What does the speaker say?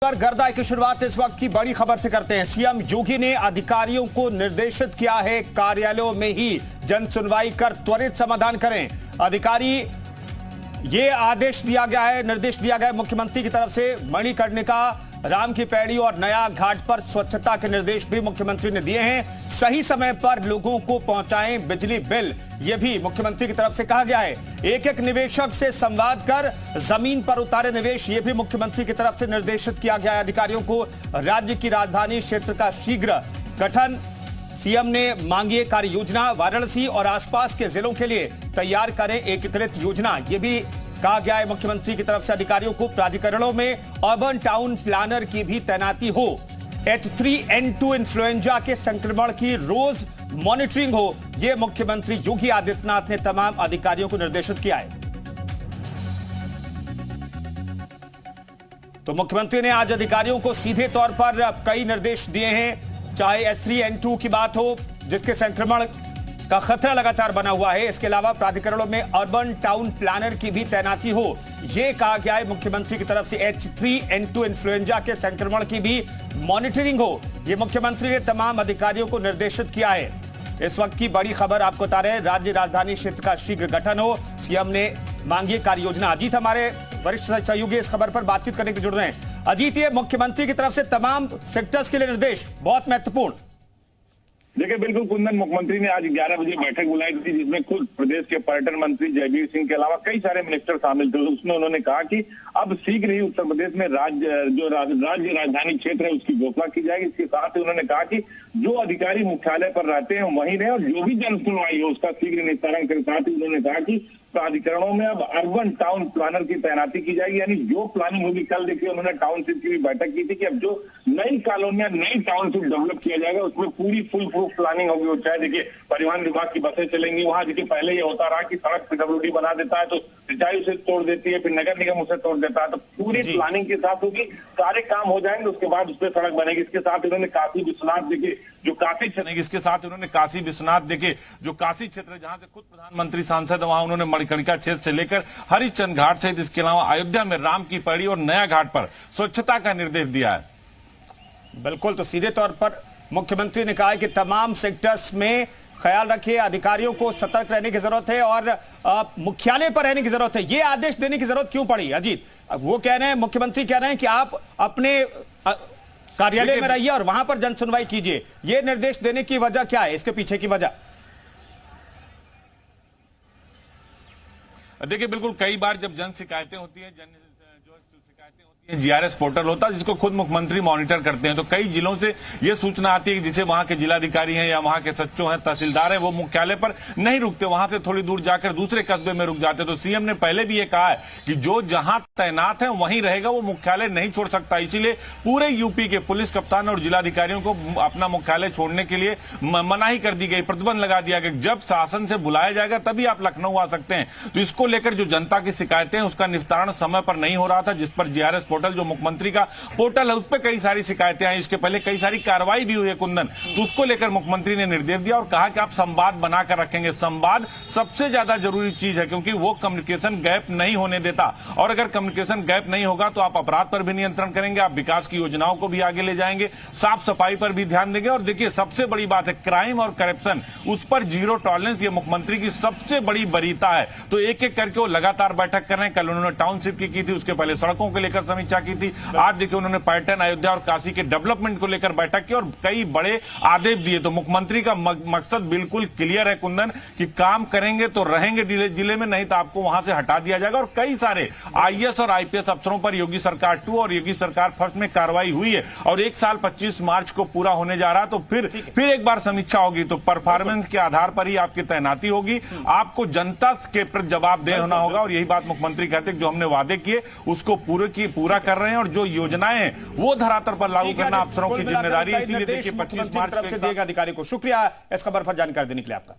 पर गर्दा की शुरुआत इस वक्त की बड़ी खबर से करते हैं। सीएम योगी ने अधिकारियों को निर्देशित किया है कार्यालयों में ही जन सुनवाई कर त्वरित समाधान करें। अधिकारी ये आदेश दिया गया है, निर्देश दिया गया है मुख्यमंत्री की तरफ से। मणिकर्णिका, राम की पैड़ी और नया घाट पर स्वच्छता के निर्देश भी मुख्यमंत्री ने दिए हैं। सही समय पर लोगों को पहुंचाएं बिजली बिल, यह भी मुख्यमंत्री की तरफ से कहा गया है। एक एक निवेशक से संवाद कर जमीन पर उतारे निवेश, यह भी मुख्यमंत्री की तरफ से निर्देशित किया गया है अधिकारियों को। राज्य की राजधानी क्षेत्र का शीघ्र गठन, सीएम ने मांगी कार्य योजना। वाराणसी और आसपास के जिलों के लिए तैयार करें एकीकृत योजना, यह भी कहा गया है मुख्यमंत्री की तरफ से अधिकारियों को। प्राधिकरणों में अर्बन टाउन प्लानर की भी तैनाती हो। H3N2 इन्फ्लुएंजा के संक्रमण की रोज मॉनिटरिंग हो, यह मुख्यमंत्री योगी आदित्यनाथ ने तमाम अधिकारियों को निर्देशित किया है। तो मुख्यमंत्री ने आज अधिकारियों को सीधे तौर पर कई निर्देश दिए हैं, चाहे H3N2 की बात हो जिसके संक्रमण का खतरा लगातार बना हुआ है। इसके अलावा प्राधिकरणों में अर्बन टाउन प्लानर की भी तैनाती हो, यह कहा गया है मुख्यमंत्री की तरफ से। H3N2 इन्फ्लुएंजा के संक्रमण की भी मॉनिटरिंग हो, यह मुख्यमंत्री ने तमाम अधिकारियों को निर्देशित किया है। इस वक्त की बड़ी खबर आपको बता रहे हैं, राज्य राजधानी क्षेत्र का शीघ्र गठन हो, सीएम ने मांगी कार्य योजना। अजीत हमारे वरिष्ठ सहयोगी इस खबर पर बातचीत करने के लिए जुड़ रहे हैं। अजीत, ये मुख्यमंत्री की तरफ से तमाम सेक्टर्स के लिए निर्देश बहुत महत्वपूर्ण। देखिए, बिल्कुल कुंदन, मुख्यमंत्री ने आज 11 बजे बैठक बुलाई थी जिसमें खुद प्रदेश के पर्यटन मंत्री जयवीर सिंह के अलावा कई सारे मिनिस्टर शामिल थे। उसमें उन्होंने कहा कि अब शीघ्र ही उत्तर प्रदेश में राज्य राजधानी क्षेत्र है उसकी घोषणा की जाएगी। इसके साथ ही उन्होंने कहा कि जो अधिकारी मुख्यालय पर रहते हैं वहीं रहे और जो भी जन सुनवाई हो उसका शीघ्र निस्तारण के साथ ही उन्होंने कहा कि प्राधिकरणों में अब अर्बन टाउन प्लानर की तैनाती की जाएगी, यानी जो प्लानिंग होगी। कल देखिए उन्होंने टाउनशिप की भी बैठक की थी कि अब जो नई कॉलोनियां, नई टाउनशिप डेवलप किया जाएगा उसमें पूरी फुल प्रूफ प्लानिंग होगी। वो चाहे देखिए परिवहन विभाग की बसें चलेंगी वहां, देखिए पहले ये होता रहा कि सड़क PWD बना देता है तो सिंचाई उसे तोड़ देती है, फिर नगर निगम उसे तोड़ देता है, तो पूरी प्लानिंग के साथ होगी, सारे काम हो जाएंगे, उसके बाद उस पर सड़क बनेगी। इसके साथ उन्होंने काशी विश्वनाथ देखिए जो काशी क्षेत्र, इसके साथ उन्होंने काशी विश्वनाथ देखे जो काशी क्षेत्र है जहां से खुद प्रधानमंत्री सांसद है, वहां उन्होंने मणिकर्णिका क्षेत्र से लेकर हरिश्चंद्र घाट सहित इसके अलावा अयोध्या में राम की पैड़ी और नया घाट पर स्वच्छता का निर्देश दिया है। बिल्कुल, तो सीधे तौर पर मुख्यमंत्री ने कहा है कि तमाम सेक्टर्स में ख्याल रखिए, अधिकारियों को सतर्क रहने की जरूरत है और मुख्यालय पर रहने की जरूरत है। यह आदेश देने की जरूरत क्यों पड़ी अजीत? वो कह रहे हैं, मुख्यमंत्री कह रहे हैं कि आप अपने कार्यालय में रहिए और वहां पर जन सुनवाई कीजिए। यह निर्देश देने की वजह क्या है, इसके पीछे की वजह? देखिए, बिल्कुल कई बार जब जन शिकायतें होती है, GRS पोर्टल होता है जिसको खुद मुख्यमंत्री मॉनिटर करते हैं, तो कई जिलों से यह सूचना आती है कि जिसे वहां के जिलाधिकारी हैं या वहां के सचिव हैं, तहसीलदार हैं, वो मुख्यालय पर नहीं रुकते, वहां से थोड़ी दूर जाकर दूसरे कस्बे में रुक जाते। तो सीएम ने पहले भी ये कहा है कि जो जहां तैनात है वहीं रहेगा, वो मुख्यालय नहीं छोड़ सकता। इसीलिए पूरे यूपी के पुलिस कप्तान और जिलाधिकारियों को अपना मुख्यालय छोड़ने के लिए मनाही कर दी गई, प्रतिबंध लगा दिया गया। जब शासन से बुलाया जाएगा तभी आप लखनऊ आ सकते हैं। तो इसको लेकर जो जनता की शिकायतें हैं उसका निस्तारण समय पर नहीं हो रहा था, जिस पर GRS पोर्टल जो मुख्यमंत्री का पोर्टल है उस पर कई सारी शिकायतें आई। इसके पहले कई सारी कार्रवाई भी हुई है कुंदन, तो उसको लेकर मुख्यमंत्री ने निर्देश दिया और कहा कि आप संवाद बनाकर रखेंगे। संवाद सबसे ज्यादा जरूरी चीज है क्योंकि वो कम्युनिकेशन गैप नहीं होने देता, और अगर कम्युनिकेशन गैप नहीं होगा तो आप अपराध पर भी नियंत्रण करेंगे, आप विकास की योजनाओं को भी आगे ले जाएंगे, साफ सफाई पर भी ध्यान देंगे। और देखिए, सबसे बड़ी बात है क्राइम और करप्शन, उस पर जीरो टॉलरेंस, ये मुख्यमंत्री की सबसे बड़ी वरीयता है। तो एक एक करके वो लगातार बैठक कर रहे हैं। कल उन्होंने टाउनशिप की थी, उसके पहले सड़कों को लेकर समीक्षा की थी, आज देखिए उन्होंने पर्यटन, अयोध्या और काशी के डेवलपमेंट को लेकर बैठक की और कई बड़े आदेश दिए। तो मुख्यमंत्री का मकसद बिल्कुल क्लियर है कुंदन कि काम करेंगे तो रहेंगे जिले में, नहीं तो आपको वहां से हटा दिया जाएगा। और कई सारे IAS और IPS अफसरों पर योगी सरकार 2 और योगी सरकार फर्स्ट में कार्रवाई हुई है और 1 साल 25 मार्च को पूरा होने जा रहा है। तो फिर एक बार समीक्षा होगी, तो परफॉर्मेंस के आधार पर ही आपकी तैनाती होगी, आपको जनता के प्रति जवाबदेह होना होगा। और यही बात मुख्यमंत्री कहते हैं, जो हमने वादे किए उसको पूरा कर रहे हैं और जो योजनाएं हैं वो धरातल पर लागू करना अफसरों की जिम्मेदारी है। इसीलिए देखिए 25 मार्च से देगा अधिकारी को। शुक्रिया इस खबर पर जानकारी देने के लिए आपका।